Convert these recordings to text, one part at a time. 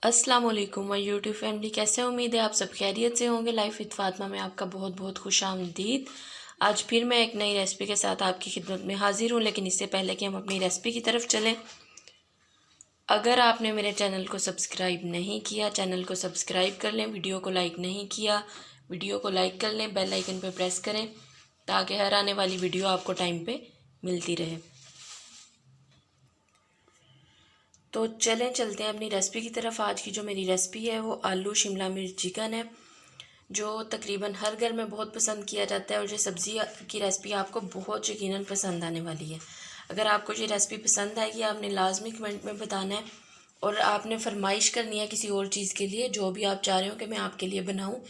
अस्सलाम वालेकुम my YouTube family, कैसे उम्मीद है आप सब खैरियत से होंगे। लाइफ विद फातिमा में आपका बहुत बहुत खुशामदीद। आज फिर मैं एक नई रेसिपी के साथ आपकी खिदमत में हाजिर हूँ, लेकिन इससे पहले कि हम अपनी रेसिपी की तरफ चलें, अगर आपने मेरे चैनल को सब्सक्राइब नहीं किया, चैनल को सब्सक्राइब कर लें। वीडियो को लाइक नहीं किया, वीडियो को लाइक कर लें। बेल आइकन पर प्रेस करें ताकि हर आने वाली वीडियो आपको टाइम पर मिलती रहे। तो चलते हैं अपनी रेसिपी की तरफ। आज की जो मेरी रेसिपी है वो आलू शिमला मिर्च चिकन है, जो तकरीबन हर घर में बहुत पसंद किया जाता है। और ये सब्ज़ी की रेसिपी आपको बहुत यकीनन पसंद आने वाली है। अगर आपको ये रेसिपी पसंद आएगी, आपने लाजमी कमेंट में बताना है और आपने फरमाइश करनी है किसी और चीज़ के लिए, जो भी आप चाह रहे हो कि मैं आपके लिए बनाऊँ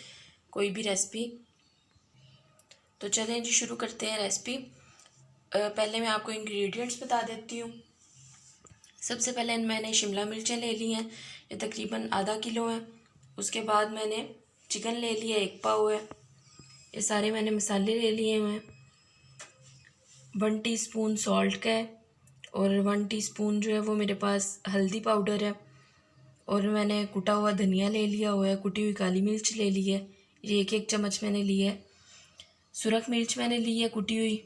कोई भी रेसिपी। तो चलें जी, शुरू करते हैं रेसिपी। पहले मैं आपको इंग्रेडिएंट्स बता देती हूँ। सबसे पहले मैंने शिमला मिर्चें ले ली हैं, ये तकरीबन आधा किलो हैं। उसके बाद मैंने चिकन ले लिया, 1 पाव है। ये सारे मैंने मसाले ले लिए हैं। 1 टीस्पून सॉल्ट का है और 1 टीस्पून जो है वो मेरे पास हल्दी पाउडर है। और मैंने कुटा हुआ धनिया ले लिया हुआ है, कुटी हुई काली मिर्च ले ली है, ये 1 चम्मच मैंने ली है। सुरख मिर्च मैंने ली है कुटी हुई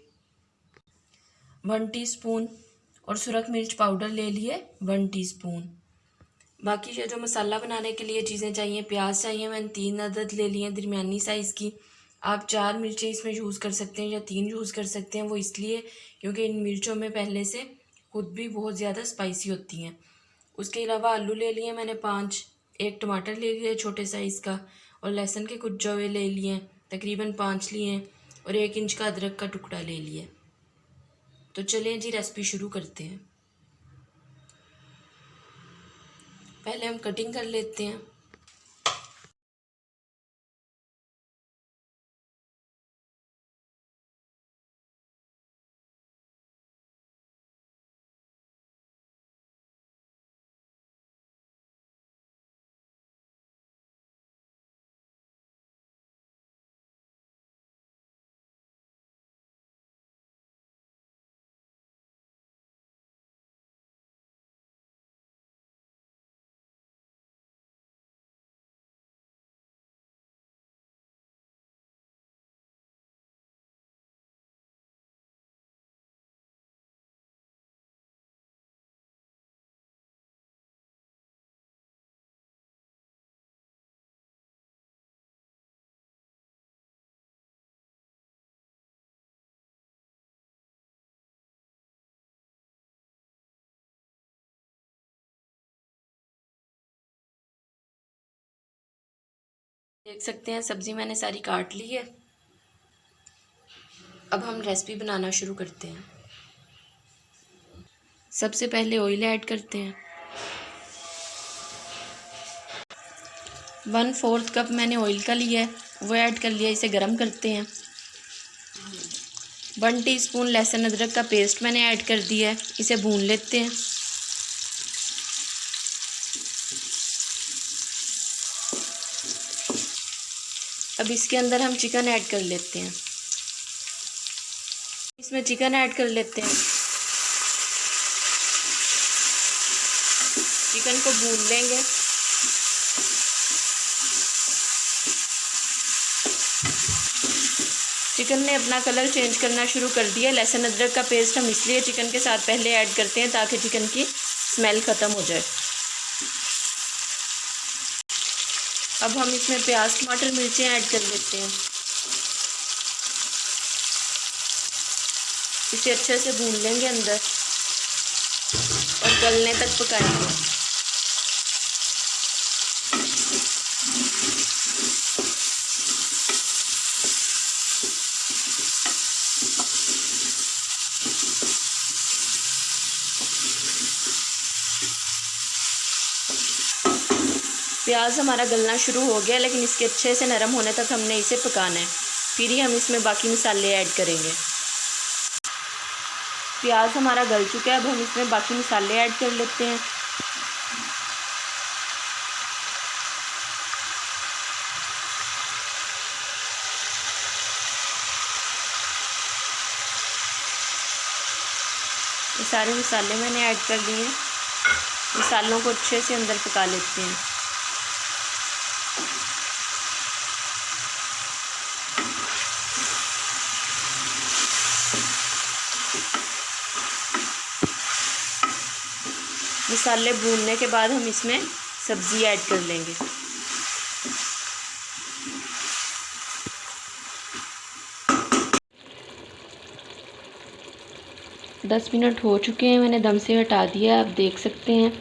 1 टीस्पून, और सुरख मिर्च पाउडर ले लिए 1 टीस्पून। बाकी ये जो मसाला बनाने के लिए चीज़ें चाहिए, प्याज चाहिए, मैंने 3 अदद ले लिए दरमियानी साइज़ की। आप 4 मिर्चें इसमें यूज़ कर सकते हैं या 3 यूज़ कर सकते हैं। वो इसलिए क्योंकि इन मिर्चों में पहले से खुद भी बहुत ज़्यादा स्पाइसी होती हैं। उसके अलावा आलू ले लिए मैंने 5, 1 टमाटर ले लिया छोटे साइज़ का, और लहसुन के कुछ जवे ले लिए तकरीबन 5 लिए हैं, और 1 इंच का अदरक का टुकड़ा ले लिया। तो चलिए जी, रेसिपी शुरू करते हैं। पहले हम कटिंग कर लेते हैं। देख सकते हैं सब्ज़ी मैंने सारी काट ली है। अब हम रेसिपी बनाना शुरू करते हैं। सबसे पहले ऑयल ऐड करते हैं। 1/4 कप मैंने ऑयल का लिया है, वो ऐड कर लिया। इसे गरम करते हैं। 1 टीस्पून लहसुन अदरक का पेस्ट मैंने ऐड कर दिया है, इसे भून लेते हैं। अब इसके अंदर हम चिकन ऐड कर लेते हैं। इसमें चिकन ऐड कर लेते हैं। चिकन को भून लेंगे। चिकन ने अपना कलर चेंज करना शुरू कर दिया। लहसुन अदरक का पेस्ट हम इसलिए चिकन के साथ पहले ऐड करते हैं ताकि चिकन की स्मेल ख़त्म हो जाए। अब हम इसमें प्याज, टमाटर, मिर्चें ऐड कर लेते हैं। इसे अच्छे से भून लेंगे अंदर और गलने तक पकाएंगे। प्याज हमारा गलना शुरू हो गया, लेकिन इसके अच्छे से नरम होने तक हमने इसे पकाना है, फिर ही हम इसमें बाकी मसाले ऐड करेंगे। प्याज हमारा गल चुका है, अब हम इसमें बाकी मसाले ऐड कर लेते हैं। ये सारे मसाले मैंने ऐड कर दिए हैं। मसालों को अच्छे से अंदर पका लेते हैं। मसाले भूनने के बाद हम इसमें सब्ज़ी ऐड कर लेंगे। दस मिनट हो चुके हैं, मैंने दम से हटा दिया। आप देख सकते हैं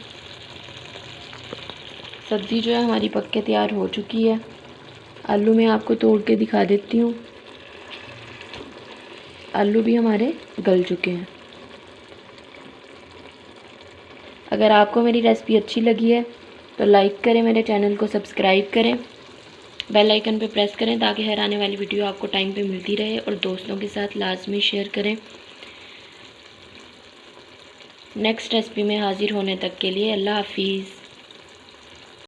सब्ज़ी जो है हमारी पक के तैयार हो चुकी है। आलू मैं आपको तोड़ के दिखा देती हूँ। आलू भी हमारे गल चुके हैं। अगर आपको मेरी रेसिपी अच्छी लगी है तो लाइक करें, मेरे चैनल को सब्सक्राइब करें, बेल आइकन पे प्रेस करें ताकि हर आने वाली वीडियो आपको टाइम पे मिलती रहे, और दोस्तों के साथ लाजमी शेयर करें। नेक्स्ट रेसिपी में हाज़िर होने तक के लिए अल्लाह हाफिज़।